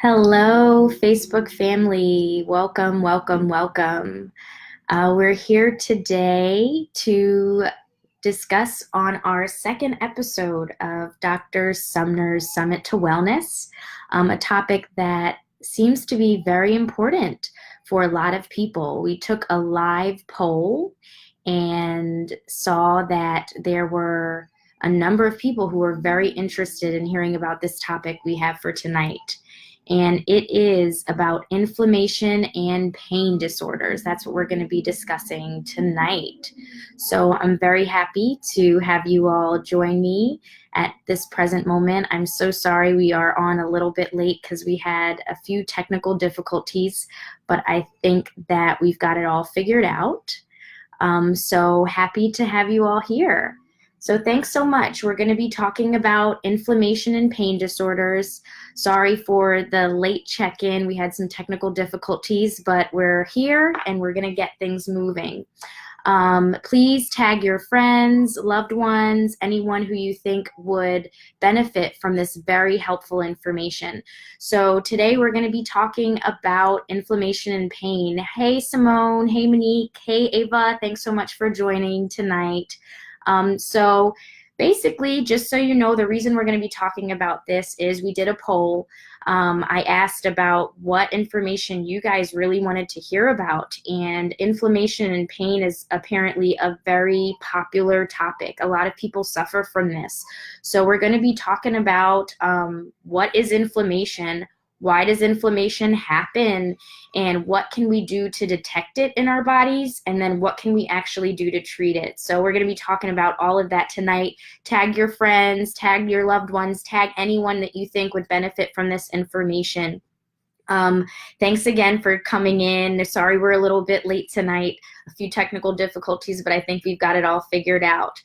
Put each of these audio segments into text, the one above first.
Hello, Facebook family. Welcome, welcome, welcome. We're here today to discuss on our second episode of Dr. Sumner's Summit to Wellness, a topic that seems to be very important for a lot of people. We took a live poll and saw that there were a number of people who were very interested in hearing about this topic we have for tonight. And it is about inflammation and pain disorders. That's what we're going to be discussing tonight. So I'm very happy to have you all join me at this present moment. I'm so sorry we are on a little bit late because we had a few technical difficulties, but I think that we've got it all figured out. So happy to have you all here. So thanks so much. We're going to be talking about inflammation and pain disorders. Sorry for the late check-in. We had some technical difficulties, but we're here and we're going to get things moving. Please tag your friends, loved ones, anyone who you think would benefit from this very helpful information. So today we're going to be talking about inflammation and pain. Hey Simone, hey Monique, hey Ava, thanks so much for joining tonight. So basically, just so you know, the reason we're going to be talking about this is we did a poll. I asked about what information you guys really wanted to hear about, and inflammation and pain is apparently a very popular topic. A lot of people suffer from this. So we're going to be talking about what is inflammation, why does inflammation happen, and what can we do to detect it in our bodies, and then what can we actually do to treat it. So we're going to be talking about all of that tonight. Tag your friends, tag your loved ones, tag anyone that you think would benefit from this information. Thanks again for coming in. Sorry we're a little bit late tonight, a few technical difficulties, but I think we've got it all figured out.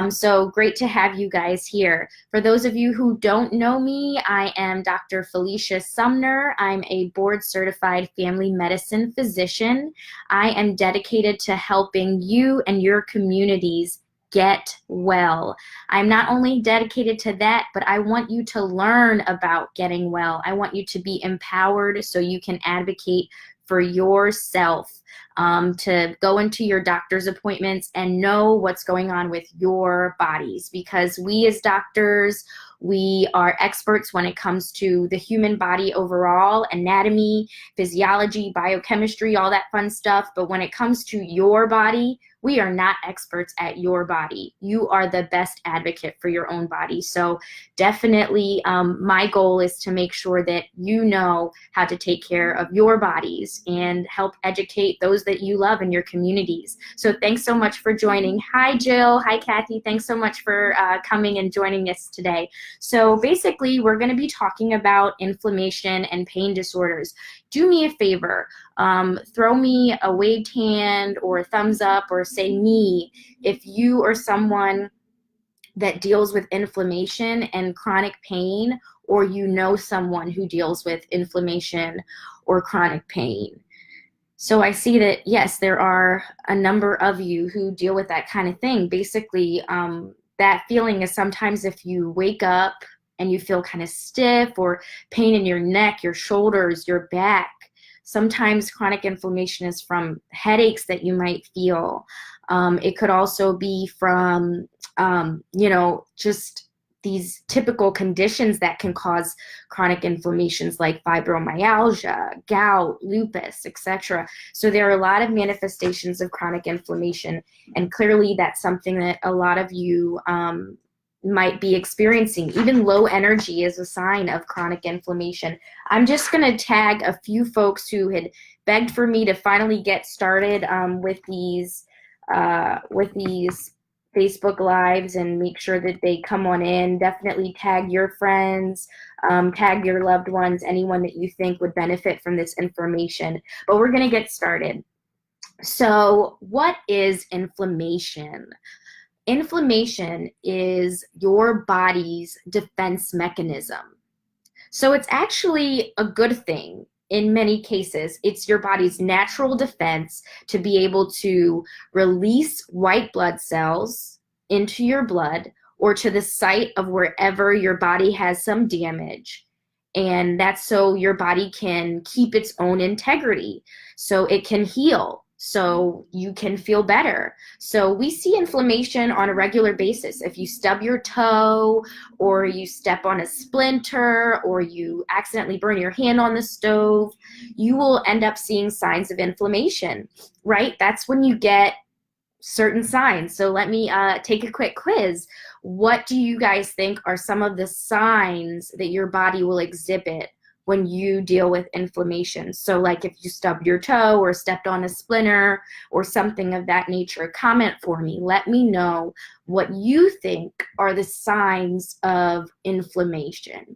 So great to have you guys here. For those of you who don't know me, I am Dr. Felicia Sumner. I'm a board-certified family medicine physician. I am dedicated to helping you and your communities get well. I'm not only dedicated to that, but I want you to learn about getting well. I want you to be empowered so you can advocate for yourself, to go into your doctor's appointments and know what's going on with your bodies, because we as doctors, we are experts when it comes to the human body overall, anatomy, physiology, biochemistry, all that fun stuff. But when it comes to your body, we are not experts at your body. You are the best advocate for your own body. So definitely my goal is to make sure that you know how to take care of your bodies and help educate those that you love in your communities. So thanks so much for joining. Hi, Jill. Hi, Kathy. Thanks so much for coming and joining us today. So basically, we're going to be talking about inflammation and pain disorders. Do me a favor. Throw me a waved hand or a thumbs up or say me if you or someone that deals with inflammation and chronic pain, or you know someone who deals with inflammation or chronic pain. So I see that, yes, there are a number of you who deal with that kind of thing. Basically, that feeling is sometimes if you wake up and you feel kind of stiff or pain in your neck, your shoulders, your back. Sometimes chronic inflammation is from headaches that you might feel. It could also be from, just these typical conditions that can cause chronic inflammations like fibromyalgia, gout, lupus, etc. So there are a lot of manifestations of chronic inflammation, and clearly that's something that a lot of you might be experiencing. Even low energy is a sign of chronic inflammation. I'm just going to tag a few folks who had begged for me to finally get started with these Facebook Lives and make sure that they come on in. Definitely tag your friends, tag your loved ones, anyone that you think would benefit from this information. But we're going to get started. So what is inflammation? Inflammation is your body's defense mechanism. So it's actually a good thing. In many cases, it's your body's natural defense to be able to release white blood cells into your blood or to the site of wherever your body has some damage And that's so your body can keep its own integrity, so it can heal, so you can feel better. So we see inflammation on a regular basis. If you stub your toe, or you step on a splinter, or you accidentally burn your hand on the stove, you will end up seeing signs of inflammation, right? That's when you get certain signs. So let me take a quick quiz. What do you guys think are some of the signs that your body will exhibit when you deal with inflammation? So like if you stubbed your toe or stepped on a splinter or something of that nature, comment for me. Let me know what you think are the signs of inflammation.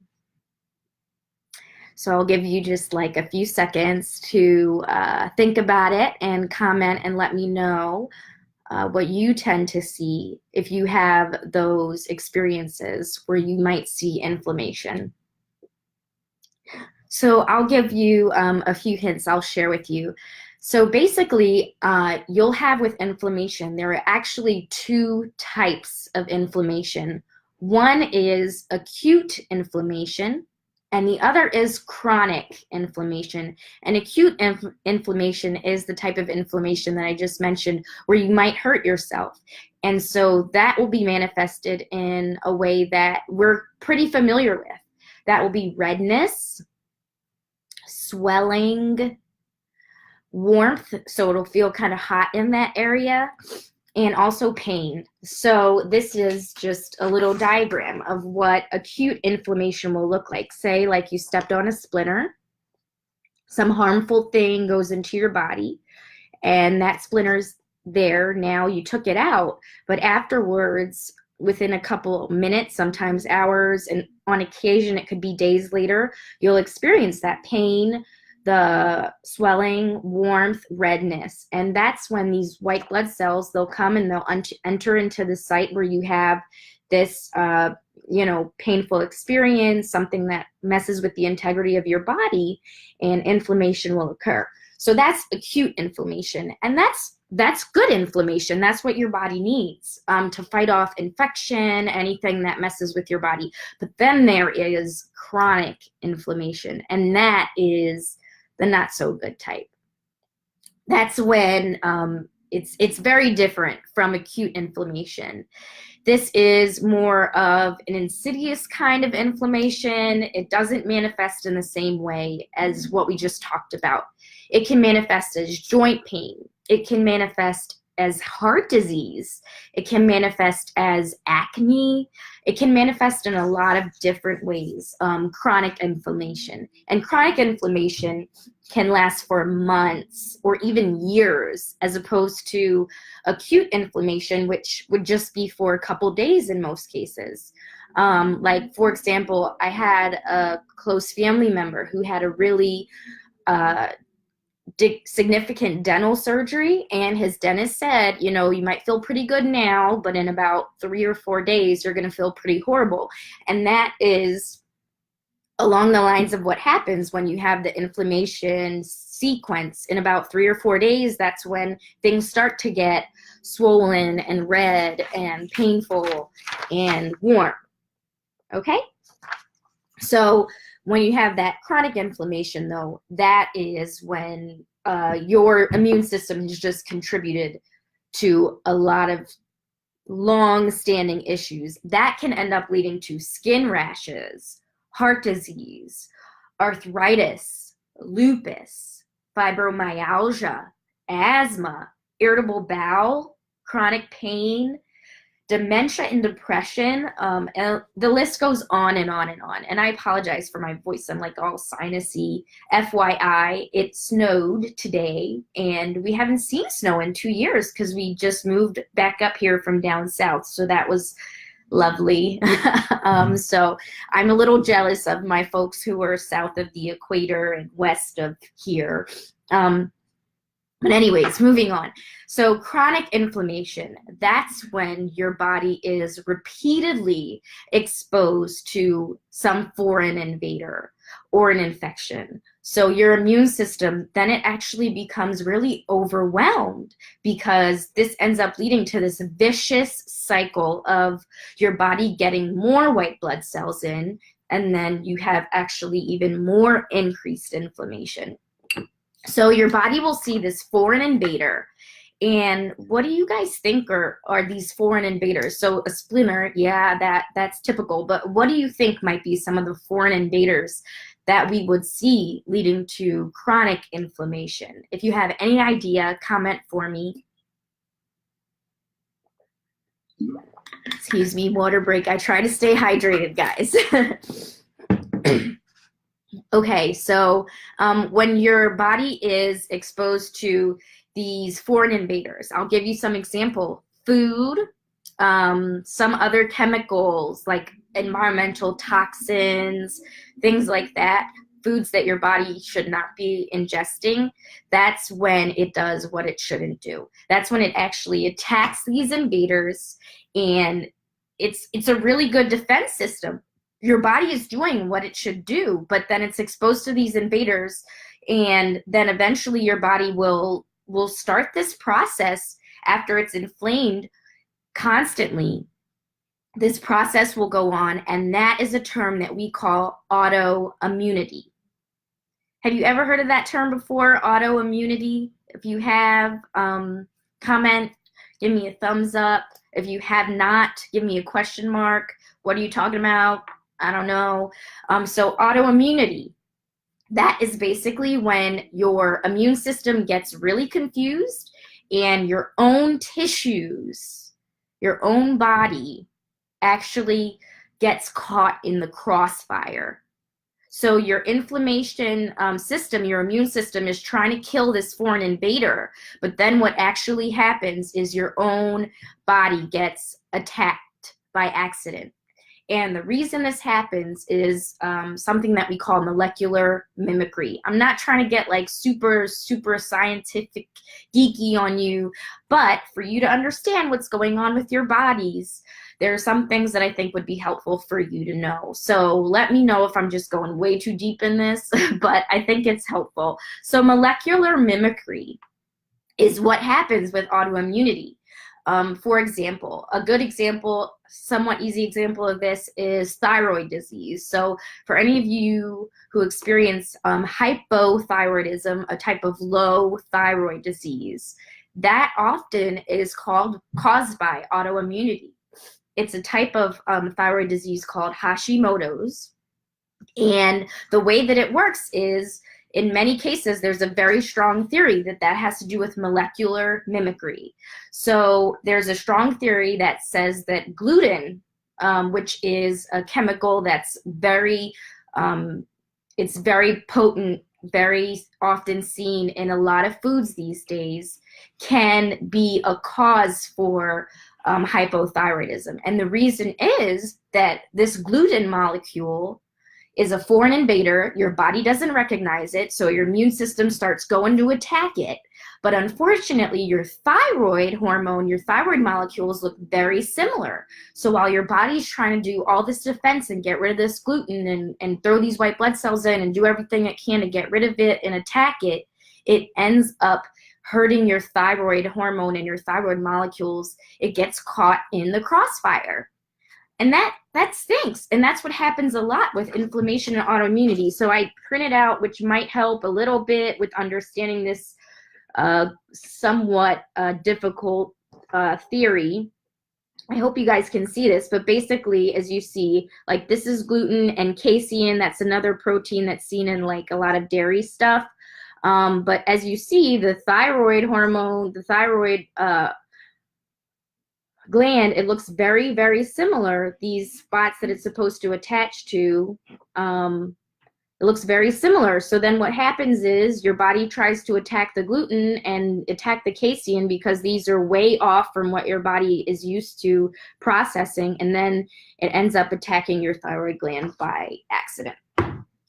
So I'll give you just like a few seconds to think about it and comment and let me know what you tend to see if you have those experiences where you might see inflammation. So I'll give you a few hints I'll share with you. So basically, you'll have with inflammation, there are actually two types of inflammation. One is acute inflammation, and the other is chronic inflammation. And acute inflammation is the type of inflammation that I just mentioned, where you might hurt yourself. And so that will be manifested in a way that we're pretty familiar with. That will be redness, swelling, warmth, so it'll feel kind of hot in that area, and also pain. So this is just a little diagram of what acute inflammation will look like. Say like you stepped on a splinter, some harmful thing goes into your body, and that splinter's there. Now you took it out, but afterwards, within a couple minutes, sometimes hours, and on occasion it could be days later, you'll experience that pain, the swelling, warmth, redness. And that's when these white blood cells, they'll come and they'll enter into the site where you have this painful experience, something that messes with the integrity of your body, and inflammation will occur. So that's acute inflammation, and that's good inflammation. That's what your body needs to fight off infection, anything that messes with your body. But then there is chronic inflammation, and that is the not so good type. That's when it's very different from acute inflammation. This is more of an insidious kind of inflammation. It doesn't manifest in the same way as what we just talked about. It can manifest as joint pain. It can manifest as heart disease. It can manifest as acne. It can manifest in a lot of different ways, chronic inflammation. And chronic inflammation can last for months or even years, as opposed to acute inflammation, which would just be for a couple days in most cases. Like, for example, I had a close family member who had a really significant dental surgery, and his dentist said, you might feel pretty good now, but in about 3 or 4 days, you're going to feel pretty horrible. And that is along the lines of what happens when you have the inflammation sequence. In about 3 or 4 days, that's when things start to get swollen and red and painful and warm. Okay? So when you have that chronic inflammation, though, that is when your immune system has just contributed to a lot of long-standing issues that can end up leading to skin rashes, heart disease, arthritis, lupus, fibromyalgia, asthma, irritable bowel, chronic pain, dementia and depression, and the list goes on and on and on. And I apologize for my voice. I'm like all sinusy. FYI, it snowed today, and we haven't seen snow in 2 years because we just moved back up here from down south. So that was lovely. So I'm a little jealous of my folks who are south of the equator and west of here. But anyways, moving on. So chronic inflammation, that's when your body is repeatedly exposed to some foreign invader or an infection. So your immune system, then it actually becomes really overwhelmed, because this ends up leading to this vicious cycle of your body getting more white blood cells in, and then you have actually even more increased inflammation. So your body will see this foreign invader. And what do you guys think are these foreign invaders? So a splinter, yeah, that's typical. But what do you think might be some of the foreign invaders that we would see leading to chronic inflammation? If you have any idea, comment for me. Excuse me, water break. I try to stay hydrated, guys. Okay, so when your body is exposed to these foreign invaders, I'll give you some example. Food, some other chemicals like environmental toxins, things like that, foods that your body should not be ingesting, that's when it does what it shouldn't do. That's when it actually attacks these invaders, and it's a really good defense system. Your body is doing what it should do, but then it's exposed to these invaders, and then eventually your body will start this process after it's inflamed constantly. This process will go on, and that is a term that we call autoimmunity. Have you ever heard of that term before, autoimmunity? If you have, comment, give me a thumbs up. If you have not, give me a question mark. What are you talking about? I don't know. So autoimmunity, that is basically when your immune system gets really confused and your own tissues, your own body actually gets caught in the crossfire. So your inflammation system, your immune system is trying to kill this foreign invader, but then what actually happens is your own body gets attacked by accident. And the reason this happens is something that we call molecular mimicry. I'm not trying to get like super scientific geeky on you, but for you to understand what's going on with your bodies, there are some things that I think would be helpful for you to know. So let me know if I'm just going way too deep in this, but I think it's helpful. So molecular mimicry is what happens with autoimmunity. For example, a good example, somewhat easy example of this is thyroid disease. So for any of you who experience hypothyroidism, a type of low thyroid disease, that often is caused by autoimmunity. It's a type of thyroid disease called Hashimoto's. And the way that it works is, in many cases, there's a very strong theory that that has to do with molecular mimicry. So there's a strong theory that says that gluten, which is a chemical that's very, it's very potent, very often seen in a lot of foods these days, can be a cause for hypothyroidism. And the reason is that this gluten molecule is a foreign invader. Your body doesn't recognize it, so your immune system starts going to attack it. But unfortunately, your thyroid hormone, your thyroid molecules look very similar. So while your body's trying to do all this defense and get rid of this gluten and throw these white blood cells in and do everything it can to get rid of it and attack it, it ends up hurting your thyroid hormone and your thyroid molecules. It gets caught in the crossfire. And that stinks. And that's what happens a lot with inflammation and autoimmunity. So I printed out, which might help a little bit with understanding this somewhat difficult theory. I hope you guys can see this, but basically, as you see, like this is gluten and casein. That's another protein that's seen in like a lot of dairy stuff. But as you see, the thyroid hormone, the thyroid gland, it looks very, very similar. These spots that it's supposed to attach to, it looks very similar. So then what happens is your body tries to attack the gluten and attack the casein because these are way off from what your body is used to processing, and then it ends up attacking your thyroid gland by accident.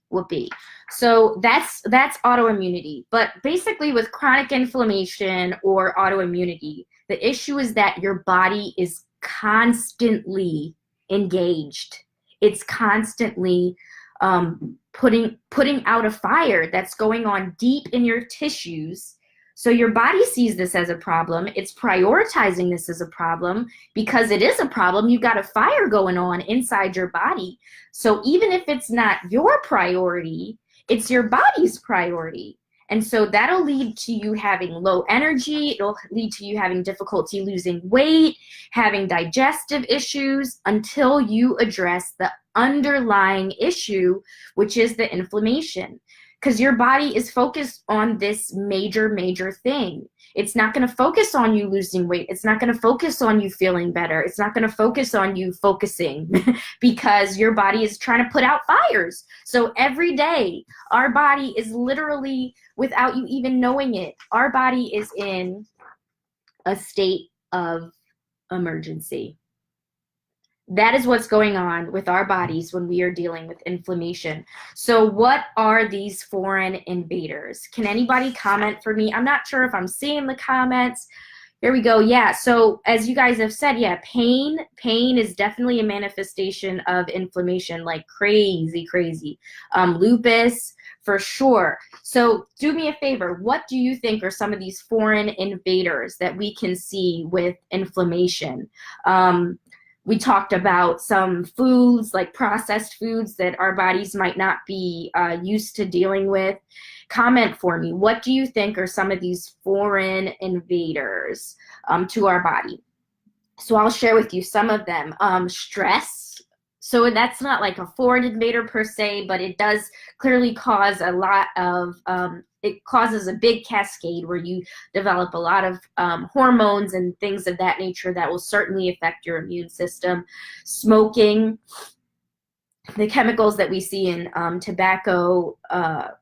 Whoopee. So that's autoimmunity. But basically with chronic inflammation or autoimmunity, the issue is that your body is constantly engaged. It's constantly putting out a fire that's going on deep in your tissues. So your body sees this as a problem. It's prioritizing this as a problem because it is a problem. You've got a fire going on inside your body. So even if it's not your priority, it's your body's priority. And so that'll lead to you having low energy. It'll lead to you having difficulty losing weight, having digestive issues until you address the underlying issue, which is the inflammation. Because your body is focused on this major thing. It's not going to focus on you losing weight. It's not going to focus on you feeling better. It's not going to focus on you focusing because your body is trying to put out fires. So every day, our body is literally, without you even knowing it, our body is in a state of emergency. That is what's going on with our bodies when we are dealing with inflammation. So what are these foreign invaders? Can anybody comment for me? I'm not sure if I'm seeing the comments. Here we go. Yeah, so as you guys have said, yeah, pain is definitely a manifestation of inflammation, like crazy. Lupus, for sure. So do me a favor. What do you think are some of these foreign invaders that we can see with inflammation? We talked about some foods, like processed foods that our bodies might not be used to dealing with. Comment for me. What do you think are some of these foreign invaders to our body? So I'll share with you some of them. Stress. So that's not like a foreign invader per se, but it does clearly cause a lot of, it causes a big cascade where you develop a lot of hormones and things of that nature that will certainly affect your immune system. Smoking, the chemicals that we see in tobacco,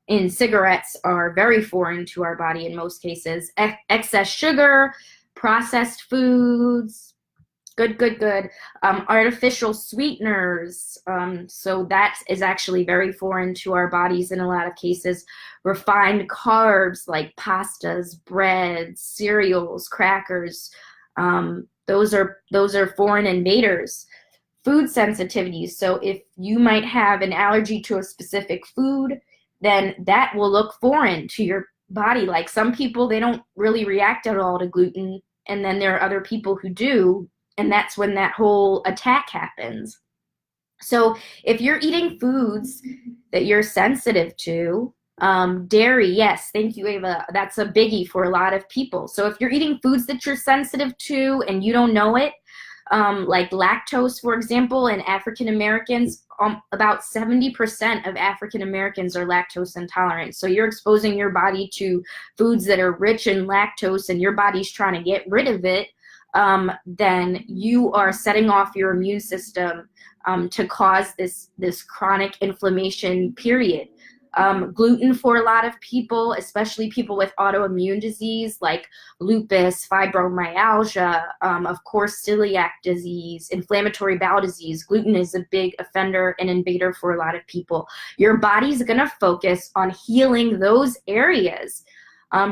in cigarettes are very foreign to our body in most cases. Excess sugar, processed foods, good. Artificial sweeteners, so that is actually very foreign to our bodies in a lot of cases. Refined carbs like pastas, breads, cereals, crackers, those are foreign invaders. Food sensitivities, so if you might have an allergy to a specific food, then that will look foreign to your body. Like some people, they don't really react at all to gluten, and then there are other people who do, and that's when that whole attack happens. So if you're eating foods that you're sensitive to, dairy, yes, thank you, Ava. That's a biggie for a lot of people. So if you're eating foods that you're sensitive to and you don't know it, like lactose, for example, in African Americans, about 70% of African Americans are lactose intolerant. So you're exposing your body to foods that are rich in lactose and your body's trying to get rid of it. Then you are setting off your immune system to cause this chronic inflammation period. Gluten for a lot of people, especially people with autoimmune disease like lupus, fibromyalgia, of course, celiac disease, inflammatory bowel disease. Gluten is a big offender and invader for a lot of people. Your body's going to focus on healing those areas.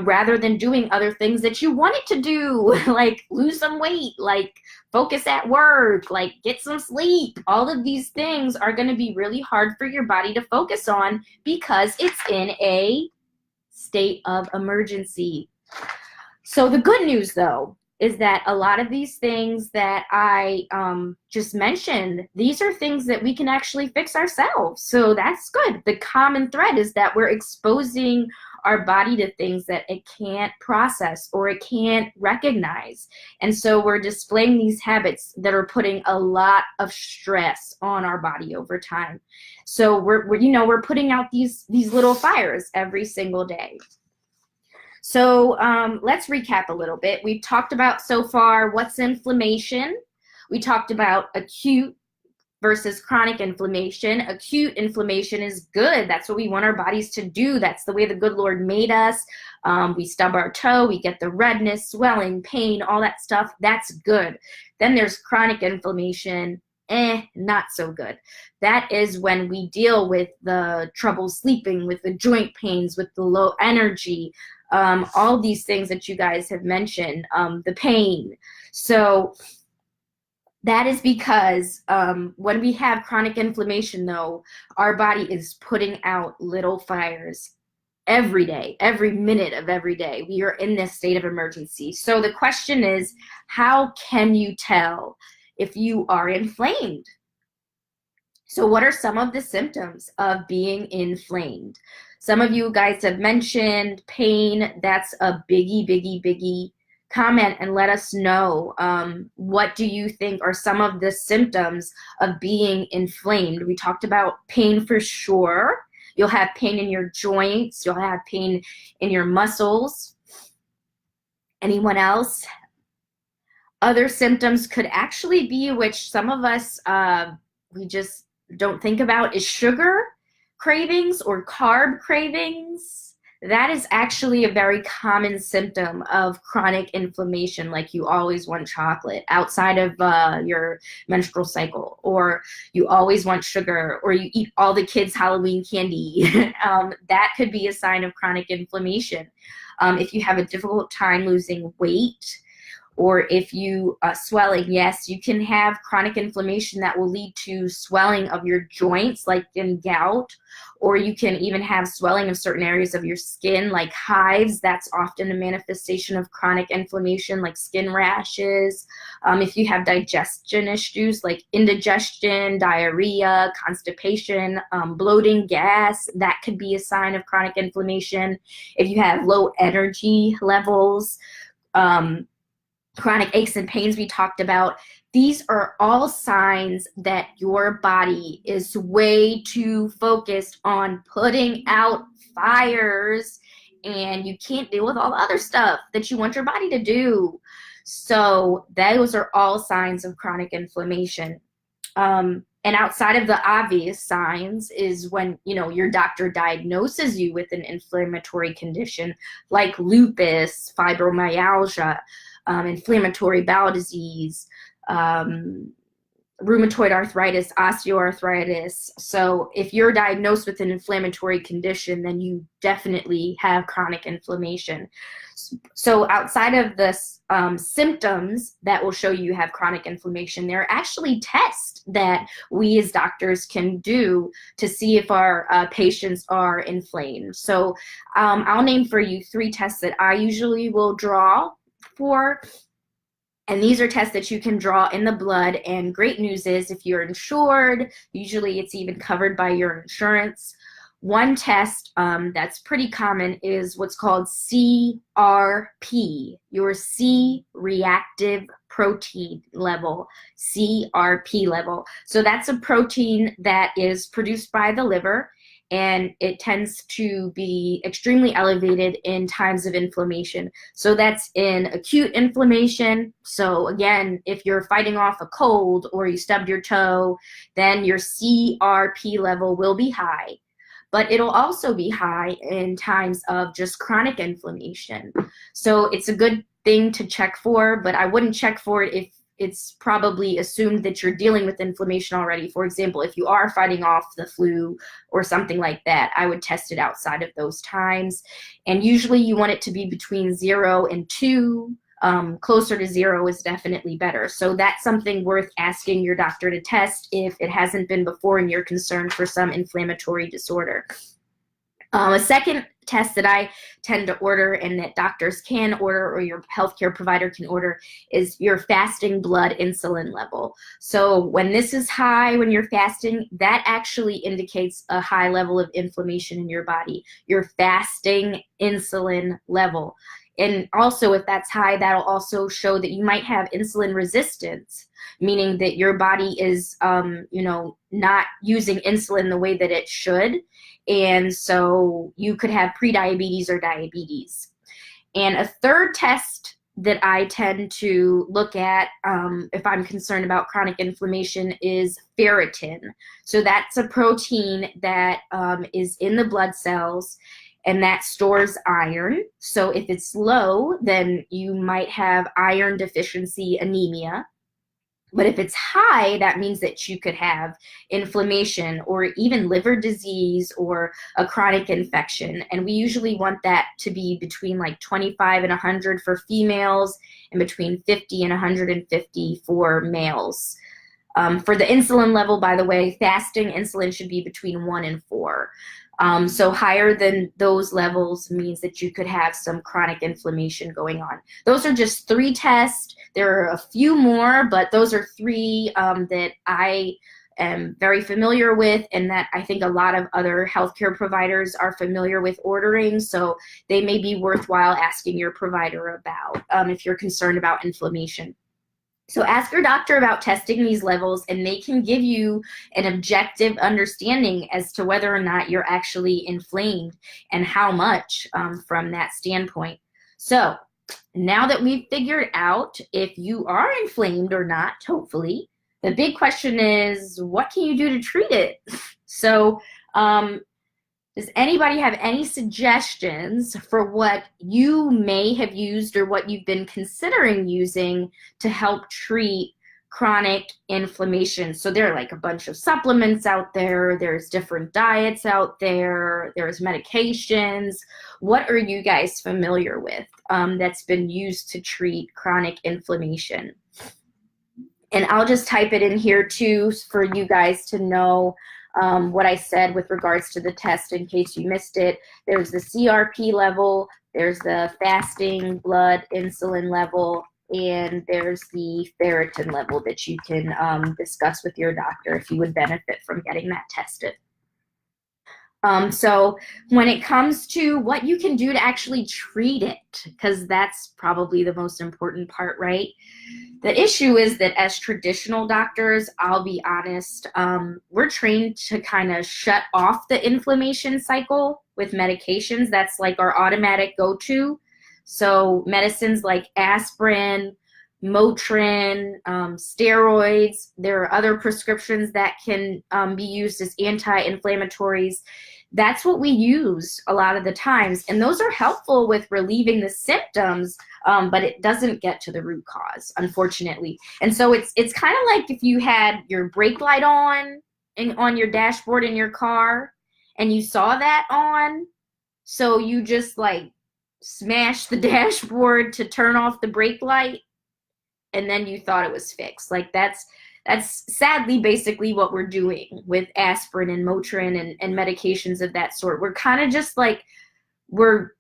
Rather than doing other things that you want it to do, like lose some weight, like focus at work, like get some sleep. All of these things are going to be really hard for your body to focus on because it's in a state of emergency. So the good news, though, is that a lot of these things that I just mentioned, these are things that we can actually fix ourselves. So that's good. The common thread is that we're exposing our body to things that it can't process or it can't recognize. And so we're displaying these habits that are putting a lot of stress on our body over time. So we're putting out these little fires every single day. So let's recap a little bit. We've talked about so far what's inflammation. We talked about acute versus chronic inflammation. Acute inflammation is good. That's what we want our bodies to do. That's the way the good Lord made us. We stub our toe, we get the redness, swelling, pain, all that stuff. That's good. Then there's chronic inflammation. Not so good. That is when we deal with the trouble sleeping, with the joint pains, with the low energy, all these things that you guys have mentioned, the pain. So that is because when we have chronic inflammation, though, our body is putting out little fires every day, every minute of every day. We are in this state of emergency. So the question is, how can you tell if you are inflamed? So what are some of the symptoms of being inflamed? Some of you guys have mentioned pain. That's a biggie, biggie, biggie. Comment and let us know, what do you think are some of the symptoms of being inflamed? We talked about pain for sure. You'll have pain in your joints. You'll have pain in your muscles. Anyone else? Other symptoms could actually be, which some of us, we just don't think about, is sugar cravings or carb cravings. That is actually a very common symptom of chronic inflammation, like you always want chocolate outside of your menstrual cycle, or you always want sugar, or you eat all the kids' Halloween candy. That could be a sign of chronic inflammation. If you have a difficult time losing weight, or if you swelling, yes, you can have chronic inflammation that will lead to swelling of your joints, like in gout, or you can even have swelling of certain areas of your skin, like hives. That's often a manifestation of chronic inflammation, like skin rashes. If you have digestion issues like indigestion, diarrhea, constipation, bloating, gas, that could be a sign of chronic inflammation. If you have low energy levels, chronic aches and pains we talked about, these are all signs that your body is way too focused on putting out fires, and you can't deal with all the other stuff that you want your body to do. So those are all signs of chronic inflammation. And outside of the obvious signs is when, your doctor diagnoses you with an inflammatory condition like lupus, fibromyalgia, inflammatory bowel disease, rheumatoid arthritis, osteoarthritis. So if you're diagnosed with an inflammatory condition, then you definitely have chronic inflammation. So outside of the symptoms that will show you have chronic inflammation, there are actually tests that we as doctors can do to see if our patients are inflamed. So I'll name for you 3 tests that I usually will draw for. And these are tests that you can draw in the blood. And great news is, if you're insured, usually it's even covered by your insurance. One test that's pretty common is what's called CRP, your C-reactive protein level, CRP level. So that's a protein that is produced by the liver, and it tends to be extremely elevated in times of inflammation. So that's in acute inflammation. So again, if you're fighting off a cold or you stubbed your toe, then your CRP level will be high. But it'll also be high in times of just chronic inflammation. So it's a good thing to check for, but I wouldn't check for it if it's probably assumed that you're dealing with inflammation already. For example, if you are fighting off the flu or something like that, I would test it outside of those times. And usually you want it to be between 0 and 2. Closer to 0 is definitely better. So that's something worth asking your doctor to test if it hasn't been before and you're concerned for some inflammatory disorder. A second test that I tend to order, and that doctors can order or your healthcare provider can order, is your fasting blood insulin level. So when this is high, when you're fasting, that actually indicates a high level of inflammation in your body, your fasting insulin level. And also, if that's high, that'll also show that you might have insulin resistance, meaning that your body is, not using insulin the way that it should. And so you could have prediabetes or diabetes. And a third test that I tend to look at if I'm concerned about chronic inflammation is ferritin. So that's a protein that is in the blood cells, and that stores iron. So if it's low, then you might have iron deficiency anemia. But if it's high, that means that you could have inflammation or even liver disease or a chronic infection. And we usually want that to be between like 25 and 100 for females, and between 50 and 150 for males. For the insulin level, by the way, fasting insulin should be between 1 and 4. So higher than those levels means that you could have some chronic inflammation going on. Those are just 3 tests. There are a few more, but those are 3 that I am very familiar with, and that I think a lot of other healthcare providers are familiar with ordering. So they may be worthwhile asking your provider about if you're concerned about inflammation. So ask your doctor about testing these levels, and they can give you an objective understanding as to whether or not you're actually inflamed and how much from that standpoint. So now that we've figured out if you are inflamed or not, hopefully, the big question is, what can you do to treat it? So does anybody have any suggestions for what you may have used or what you've been considering using to help treat chronic inflammation? So there are like a bunch of supplements out there, there's different diets out there, there's medications. What are you guys familiar with that's been used to treat chronic inflammation? And I'll just type it in here too for you guys to know what I said with regards to the test in case you missed it. There's the CRP level, there's the fasting blood insulin level, and there's the ferritin level that you can discuss with your doctor if you would benefit from getting that tested. So when it comes to what you can do to actually treat it, because that's probably the most important part, right? The issue is that as traditional doctors, I'll be honest, we're trained to kind of shut off the inflammation cycle with medications. That's like our automatic go-to. So medicines like aspirin, Motrin, steroids, there are other prescriptions that can be used as anti-inflammatories. That's what we use a lot of the times, and those are helpful with relieving the symptoms, but it doesn't get to the root cause, unfortunately. And so it's kind of like if you had your brake light on your dashboard in your car, and you saw that on, so you just like smashed the dashboard to turn off the brake light, and then you thought it was fixed. Like that's sadly basically what we're doing with aspirin and Motrin and medications of that sort. We're kind of just like, we're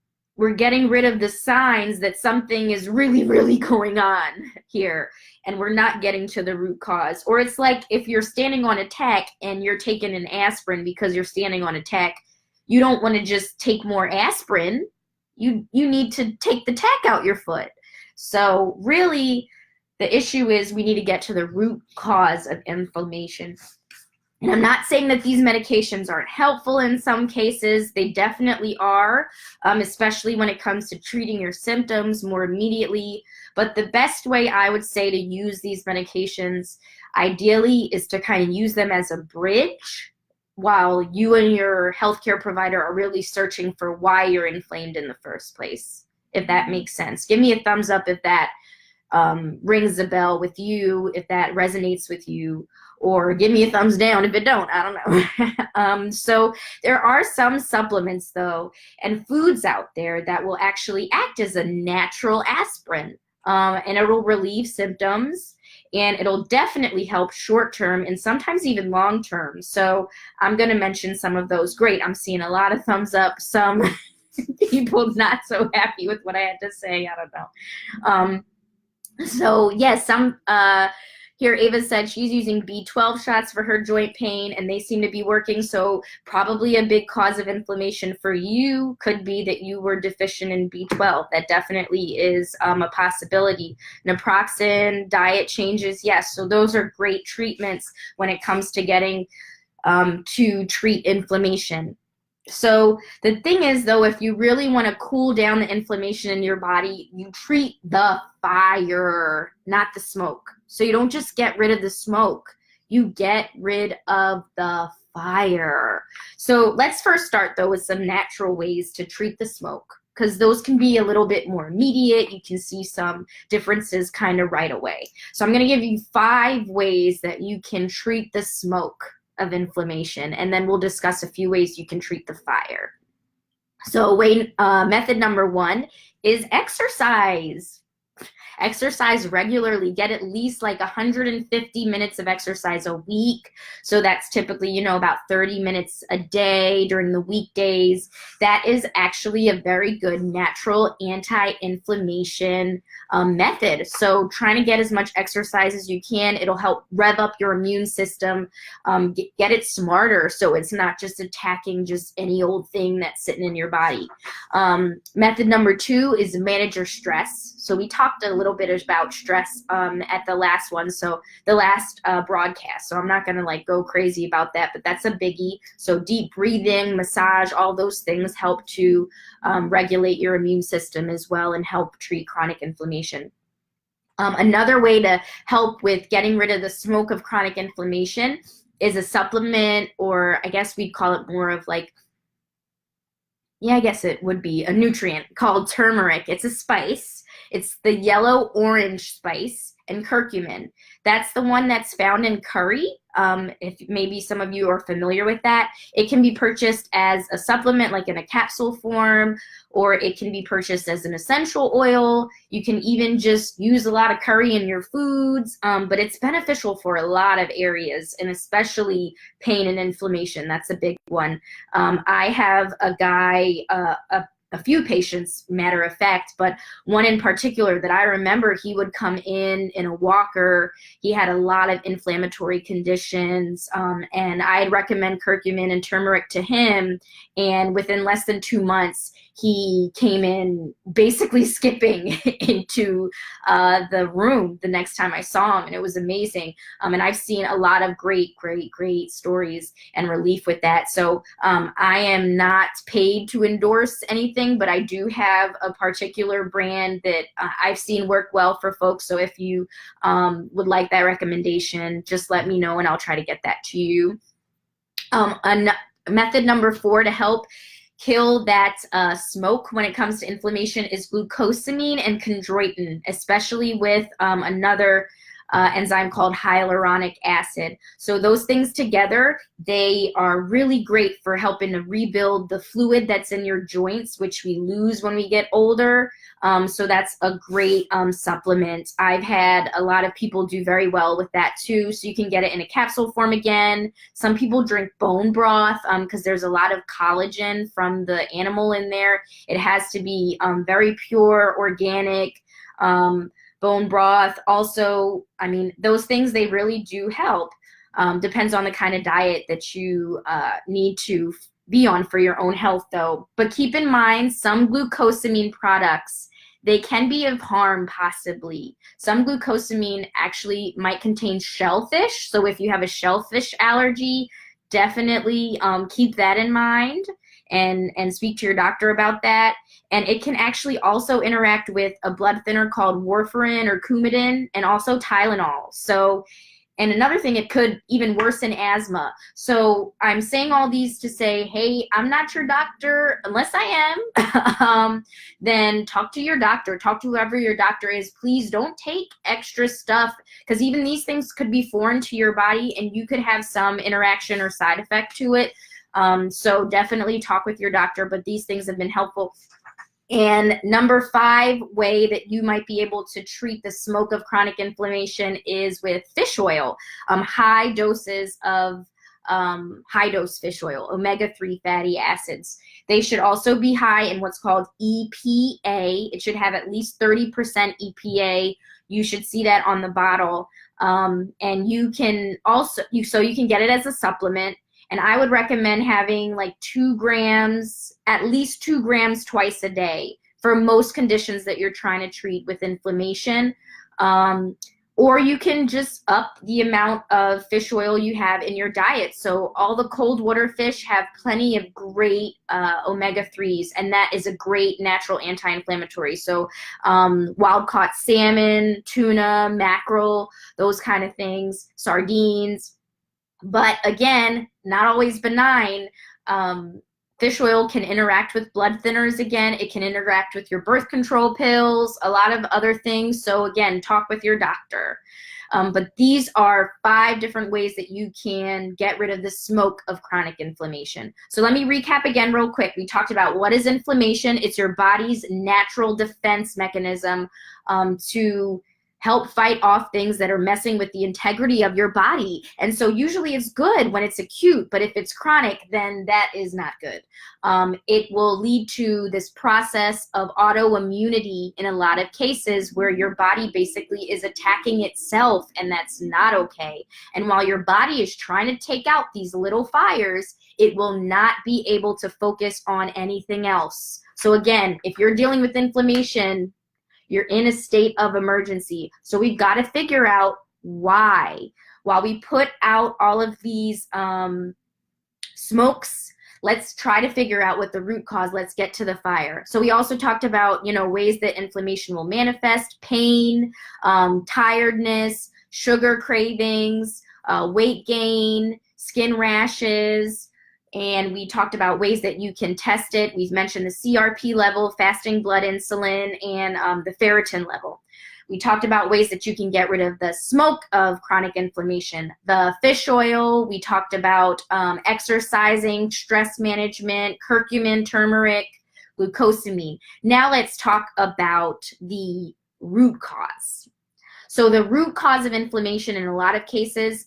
getting rid of the signs that something is really, really going on here, and we're not getting to the root cause. Or it's like if you're standing on a tack and you're taking an aspirin because you're standing on a tack, you don't want to just take more aspirin. You need to take the tack out your foot. So really, the issue is we need to get to the root cause of inflammation. And I'm not saying that these medications aren't helpful in some cases. They definitely are, especially when it comes to treating your symptoms more immediately. But the best way I would say to use these medications, ideally, is to kind of use them as a bridge while you and your healthcare provider are really searching for why you're inflamed in the first place, if that makes sense. Give me a thumbs up if that rings a bell with you, if that resonates with you, or give me a thumbs down if it don't. I don't know. So there are some supplements though, and foods out there that will actually act as a natural aspirin, and it will relieve symptoms, and it'll definitely help short-term and sometimes even long-term. So I'm going to mention some of those. Great, I'm seeing a lot of thumbs up, some people not so happy with what I had to say. I don't know. So yes, here Ava said she's using B12 shots for her joint pain, and they seem to be working. So probably a big cause of inflammation for you could be that you were deficient in B12. That definitely is a possibility. Naproxen, diet changes, yes. So those are great treatments when it comes to getting to treat inflammation. So the thing is, though, if you really want to cool down the inflammation in your body, you treat the fire, not the smoke. So you don't just get rid of the smoke, you get rid of the fire. So let's first start, though, with some natural ways to treat the smoke, because those can be a little bit more immediate. You can see some differences kind of right away. So I'm going to give you 5 ways that you can treat the smoke of inflammation, and then we'll discuss a few ways you can treat the fire. So method number 1 is exercise. exercise regularly. Get at least like 150 minutes of exercise a week. So that's typically, you know, about 30 minutes a day during the weekdays. That is actually a very good natural anti-inflammation method. So trying to get as much exercise as you can, it'll help rev up your immune system, get it smarter, so it's not just attacking just any old thing that's sitting in your body. Method number 2 is manage your stress. So we talked a little bit about stress at the last one, so the last broadcast. So I'm not going to like go crazy about that, but that's a biggie. So deep breathing, massage, all those things help to regulate your immune system as well and help treat chronic inflammation. Another way to help with getting rid of the smoke of chronic inflammation is a supplement, or I guess we'd call it more of like, yeah, I guess it would be a nutrient called turmeric. It's a spice. It's the yellow-orange spice, and curcumin. That's the one that's found in curry. If maybe some of you are familiar with that, it can be purchased as a supplement, like in a capsule form, or it can be purchased as an essential oil. You can even just use a lot of curry in your foods, but it's beneficial for a lot of areas, and especially pain and inflammation. That's a big one. I have a guy, a few patients, matter of fact, but one in particular that I remember, he would come in a walker. He had a lot of inflammatory conditions, and I'd recommend curcumin and turmeric to him, and within less than 2 months, he came in basically skipping into the room the next time I saw him, and it was amazing. And I've seen a lot of great stories and relief with that. So I am not paid to endorse anything, but I do have a particular brand that I've seen work well for folks. So if you would like that recommendation, just let me know and I'll try to get that to you. Method number 4 to help kill that smoke when it comes to inflammation is glucosamine and chondroitin, especially with another enzyme called hyaluronic acid. So those things together, they are really great for helping to rebuild the fluid that's in your joints, which we lose when we get older. So that's a great supplement. I've had a lot of people do very well with that too. So you can get it in a capsule form again. Some people drink bone broth because there's a lot of collagen from the animal in there. It has to be very pure, organic. Bone broth also, I mean, those things, they really do help. Depends on the kind of diet that you need to be on for your own health though. But keep in mind, some glucosamine products, they can be of harm possibly. Some glucosamine actually might contain shellfish. So if you have a shellfish allergy, definitely keep that in mind and speak to your doctor about that. And it can actually also interact with a blood thinner called warfarin or Coumadin, and also Tylenol. So, and another thing, it could even worsen asthma. So I'm saying all these to say, hey, I'm not your doctor unless I am. Then talk to your doctor. Talk to whoever your doctor is. Please don't take extra stuff, because even these things could be foreign to your body and you could have some interaction or side effect to it. So definitely talk with your doctor, but these things have been helpful. And number 5 way that you might be able to treat the smoke of chronic inflammation is with fish oil. High doses of high-dose fish oil, omega-3 fatty acids. They should also be high in what's called EPA. It should have at least 30% EPA. You should see that on the bottle. And you can also, so you can get it as a supplement. And I would recommend having like 2 grams, at least 2 grams twice a day for most conditions that you're trying to treat with inflammation. Or you can just up the amount of fish oil you have in your diet. So all the cold water fish have plenty of great omega-3s, and that is a great natural anti-inflammatory. So wild-caught salmon, tuna, mackerel, those kind of things, sardines. But again, not always benign. Fish oil can interact with blood thinners again. It can interact with your birth control pills, a lot of other things. So again, talk with your doctor. But these are 5 different ways that you can get rid of the smoke of chronic inflammation. So let me recap again real quick. We talked about what is inflammation. It's your body's natural defense mechanism to help fight off things that are messing with the integrity of your body. And so usually it's good when it's acute, but if it's chronic, then that is not good. It will lead to this process of autoimmunity in a lot of cases where your body basically is attacking itself, and that's not okay. And while your body is trying to take out these little fires, it will not be able to focus on anything else. So again, if you're dealing with inflammation, you're in a state of emergency. So we've got to figure out why. While we put out all of these smokes, let's try to figure out what the root cause. Let's get to the fire. So we also talked about, ways that inflammation will manifest: pain, tiredness, sugar cravings, weight gain, skin rashes. And we talked about ways that you can test it. We've mentioned the CRP level, fasting blood insulin, and the ferritin level. We talked about ways that you can get rid of the smoke of chronic inflammation. The fish oil, we talked about exercising, stress management, curcumin, turmeric, glucosamine. Now let's talk about the root cause. So the root cause of inflammation in a lot of cases,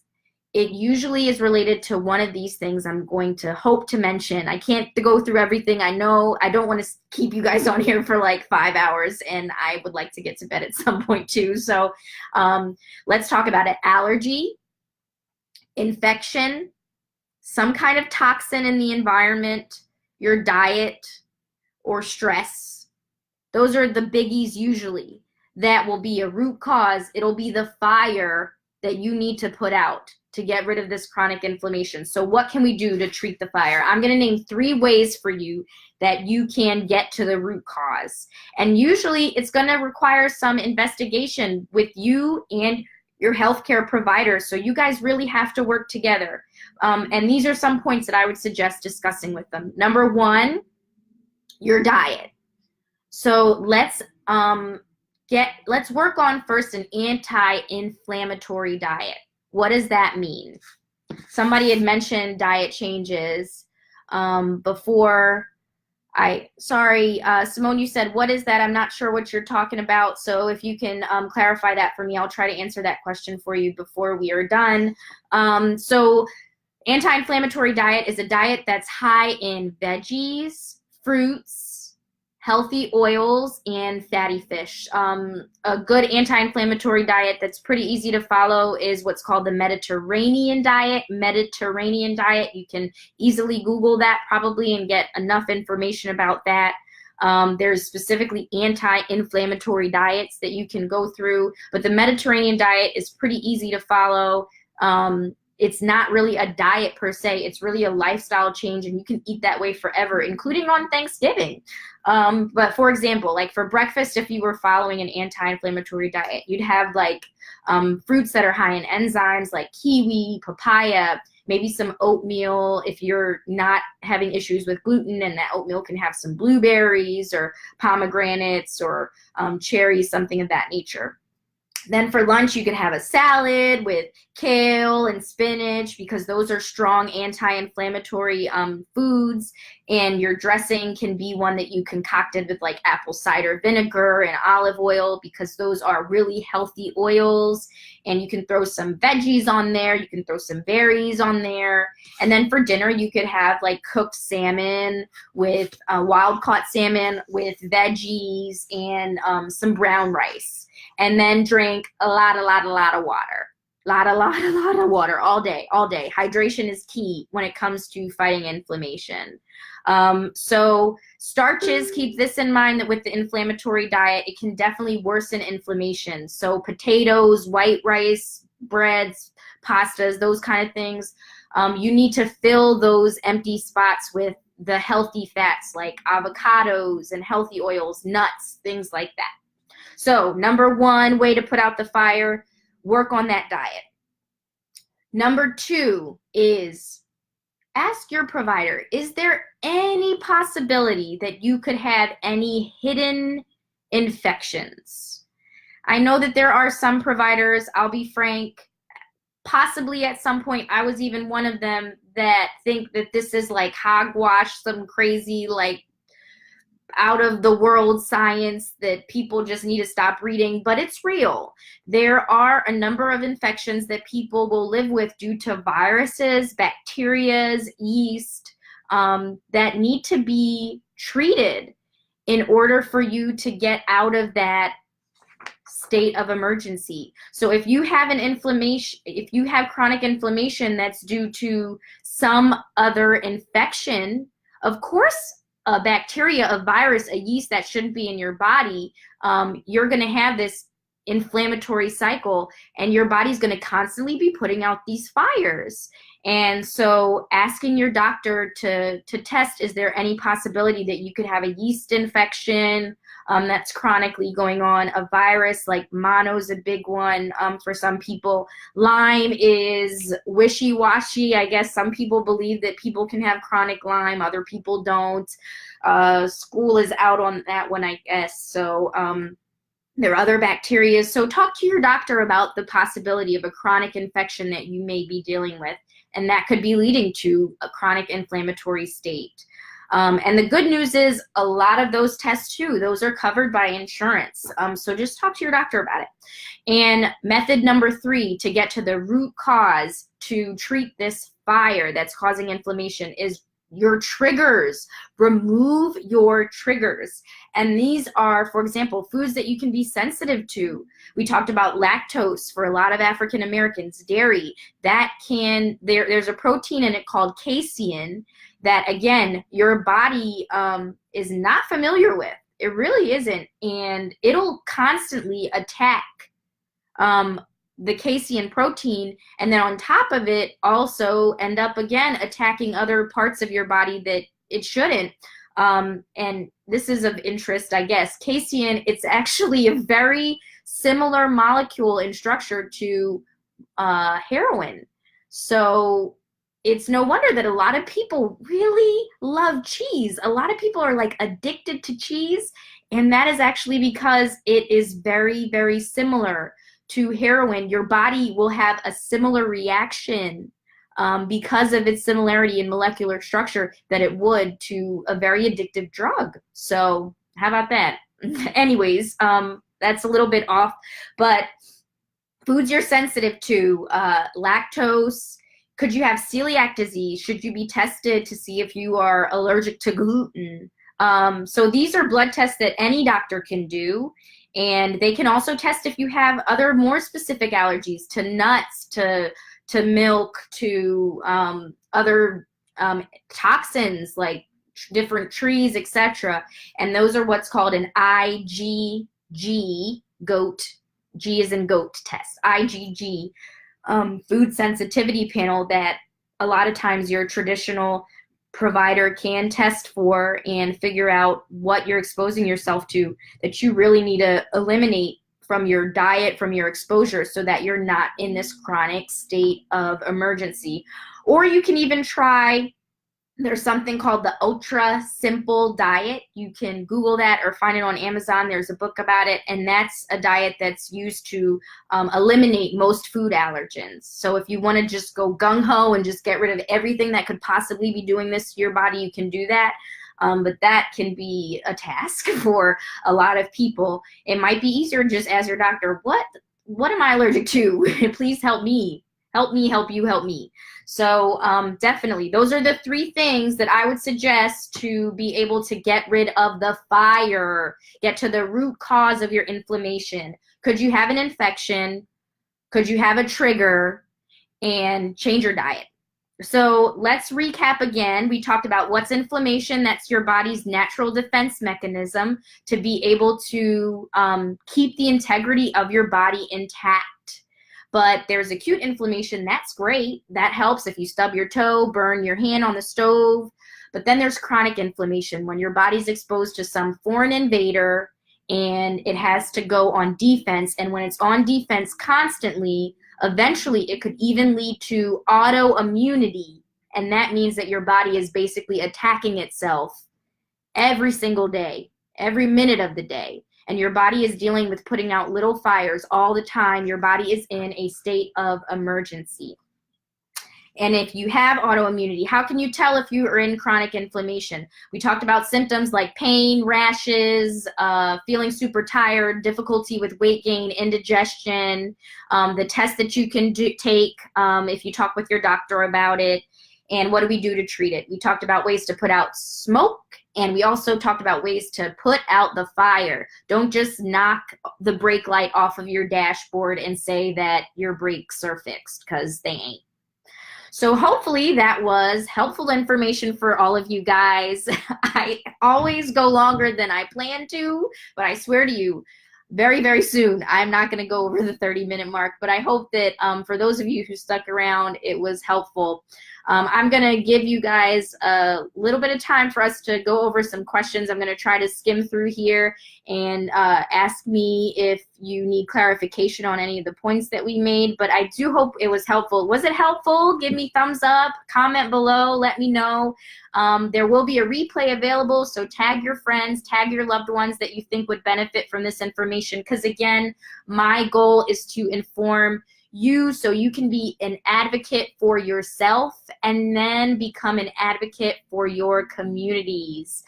it usually is related to one of these things I'm going to hope to mention. I can't go through everything. I know I don't want to keep you guys on here for like 5 hours, and I would like to get to bed at some point too. So let's talk about it. Allergy, infection, some kind of toxin in the environment, your diet, or stress. Those are the biggies usually. That will be a root cause. It'll be the fire that you need to put out to get rid of this chronic inflammation. So what can we do to treat the fire? I'm going to name 3 ways for you that you can get to the root cause. And usually it's going to require some investigation with you and your healthcare provider. So you guys really have to work together. And these are some points that I would suggest discussing with them. Number 1, your diet. So let's work on first an anti-inflammatory diet. What does that mean? Somebody had mentioned diet changes before. Simone, you said, what is that? I'm not sure what you're talking about. So if you can clarify that for me, I'll try to answer that question for you before we are done. So anti-inflammatory diet is a diet that's high in veggies, fruits, healthy oils, and fatty fish. A good anti-inflammatory diet that's pretty easy to follow is what's called the Mediterranean diet. Mediterranean diet, you can easily Google that probably and get enough information about that. There's specifically anti-inflammatory diets that you can go through, but the Mediterranean diet is pretty easy to follow. It's not really a diet per se. It's really a lifestyle change, and you can eat that way forever, including on Thanksgiving. But for example, like for breakfast, if you were following an anti-inflammatory diet, you'd have like fruits that are high in enzymes like kiwi, papaya, maybe some oatmeal if you're not having issues with gluten, and that oatmeal can have some blueberries or pomegranates or cherries, something of that nature. Then for lunch, you could have a salad with kale and spinach, because those are strong anti-inflammatory foods. And your dressing can be one that you concocted with like apple cider vinegar and olive oil, because those are really healthy oils. And you can throw some veggies on there. You can throw some berries on there. And then for dinner, you could have like cooked salmon with wild-caught salmon with veggies and some brown rice. And then drink a lot of water. Lot of water all day. Hydration is key when it comes to fighting inflammation. So starches, keep this in mind, that with the inflammatory diet, it can definitely worsen inflammation. So potatoes, white rice, breads, pastas, those kind of things, you need to fill those empty spots with the healthy fats like avocados and healthy oils, nuts, things like that. So number 1 way to put out the fire, work on that diet. Number 2 is ask your provider, is there any possibility that you could have any hidden infections? I know that there are some providers, I'll be frank, possibly at some point, I was even one of them, that think that this is like hogwash, some crazy, like out of the world science that people just need to stop reading, but it's real. There are a number of infections that people will live with due to viruses, bacteria, yeast, that need to be treated in order for you to get out of that state of emergency. So if you have an inflammation, if you have chronic inflammation that's due to some other infection, of course, a bacteria, a virus, a yeast that shouldn't be in your body, you're going to have this inflammatory cycle, and your body's going to constantly be putting out these fires. And so asking your doctor to test, is there any possibility that you could have a yeast infection that's chronically going on? A virus like mono is a big one for some people. Lyme is wishy-washy. I guess some people believe that people can have chronic Lyme, other people don't. School is out on that one, I guess. So there are other bacteria. So talk to your doctor about the possibility of a chronic infection that you may be dealing with, and that could be leading to a chronic inflammatory state. And the good news is a lot of those tests too, those are covered by insurance. So just talk to your doctor about it. And method number 3 to get to the root cause to treat this fire that's causing inflammation is your triggers. Remove your triggers. And these are, for example, foods that you can be sensitive to. We talked about lactose for a lot of African Americans, dairy. That can, there's a protein in it called casein that, again, your body is not familiar with. It really isn't. And it'll constantly attack the casein protein, and then on top of it also end up again attacking other parts of your body that it shouldn't. And this is of interest, I guess. Casein, it's actually a very similar molecule in structure to heroin. So it's no wonder that a lot of people really love cheese. A lot of people are like addicted to cheese, and that is actually because it is very, very similar to heroin. Your body will have a similar reaction because of its similarity in molecular structure that it would to a very addictive drug. So how about that? Anyways, that's a little bit off, but foods you're sensitive to, lactose. Could you have celiac disease? Should you be tested to see if you are allergic to gluten? So these are blood tests that any doctor can do. And they can also test if you have other more specific allergies to nuts, to milk, to other toxins like different trees, etc. And those are what's called an IgG, goat, G is in goat test, IgG, food sensitivity panel that a lot of times your traditional provider can test for and figure out what you're exposing yourself to that you really need to eliminate from your diet, from your exposure, so that you're not in this chronic state of emergency. Or you can even try, there's something called the Ultra Simple Diet. You can Google that or find it on Amazon. There's a book about it, and that's a diet that's used to eliminate most food allergens. So if you want to just go gung-ho and just get rid of everything that could possibly be doing this to your body, you can do that. But that can be a task for a lot of people. It might be easier just as your doctor, what am I allergic to? Please help me. Help me, help you, help me. So definitely, those are the 3 things that I would suggest to be able to get rid of the fire, get to the root cause of your inflammation. Could you have an infection? Could you have a trigger? And change your diet. So let's recap again. We talked about what's inflammation. That's your body's natural defense mechanism to be able to keep the integrity of your body intact. But there's acute inflammation. That's great. That helps if you stub your toe, burn your hand on the stove. But then there's chronic inflammation, when your body's exposed to some foreign invader and it has to go on defense. And when it's on defense constantly, eventually it could even lead to autoimmunity. And that means that your body is basically attacking itself every single day, every minute of the day. and your body is dealing with putting out little fires all the time, your body is in a state of emergency. And if you have autoimmunity, how can you tell if you are in chronic inflammation? We talked about symptoms like pain, rashes, feeling super tired, difficulty with weight gain, indigestion, the test that you can take if you talk with your doctor about it, and what do we do to treat it? We talked about ways to put out smoke, and we also talked about ways to put out the fire. Don't just knock the brake light off of your dashboard and say that your brakes are fixed, because they ain't. So hopefully that was helpful information for all of you guys. I always go longer than I plan to, but I swear to you, very, very soon, I'm not going to go over the 30-minute mark, but I hope that for those of you who stuck around, it was helpful. I'm going to give you guys a little bit of time for us to go over some questions. I'm going to try to skim through here and ask me if you need clarification on any of the points that we made, but I do hope it was helpful. Was it helpful? Give me thumbs up, comment below, let me know. There will be a replay available, so tag your friends, tag your loved ones that you think would benefit from this information, because again, my goal is to inform you so you can be an advocate for yourself and then become an advocate for your communities.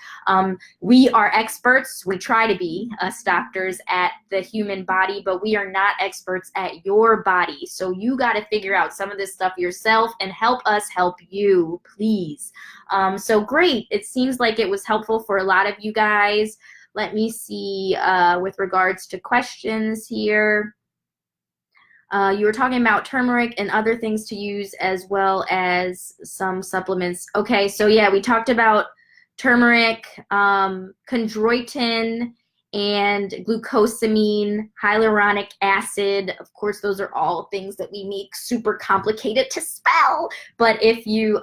We are experts, we try to be, us doctors, at the human body, but we are not experts at your body. So you got to figure out some of this stuff yourself and help us help you, please. So great, it seems like it was helpful for a lot of you guys. Let me see with regards to questions here. You were talking about turmeric and other things to use, as well as some supplements. Okay, so yeah, we talked about turmeric, chondroitin, and glucosamine, hyaluronic acid. Of course, those are all things that we make super complicated to spell. But if you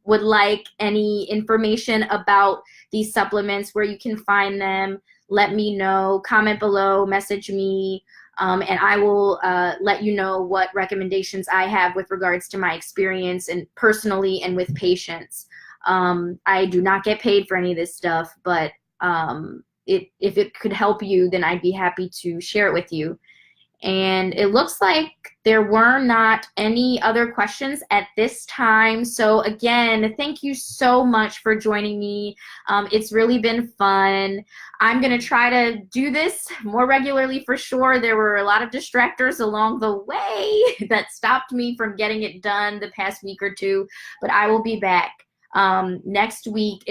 would like any information about these supplements, where you can find them, let me know. Comment below, message me. And I will let you know what recommendations I have with regards to my experience and personally and with patients. I do not get paid for any of this stuff, but if it could help you, then I'd be happy to share it with you. And it looks like there were not any other questions at this time. So again, thank you so much for joining me. It's really been fun. I'm going to try to do this more regularly for sure. There were a lot of distractors along the way that stopped me from getting it done the past week or two, but I will be back. Next week,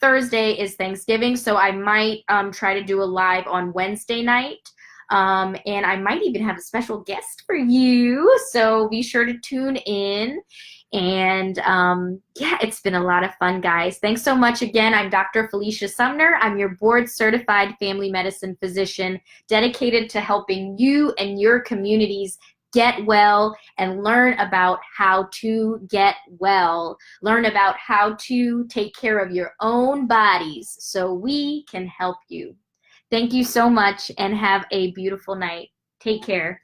Thursday, is Thanksgiving, so I might try to do a live on Wednesday night. And I might even have a special guest for you, so be sure to tune in. And yeah, it's been a lot of fun, guys. Thanks so much again. I'm Dr. Felicia Sumner. I'm your board-certified family medicine physician dedicated to helping you and your communities get well and learn about how to get well. Learn about how to take care of your own bodies so we can help you. Thank you so much and have a beautiful night. Take care.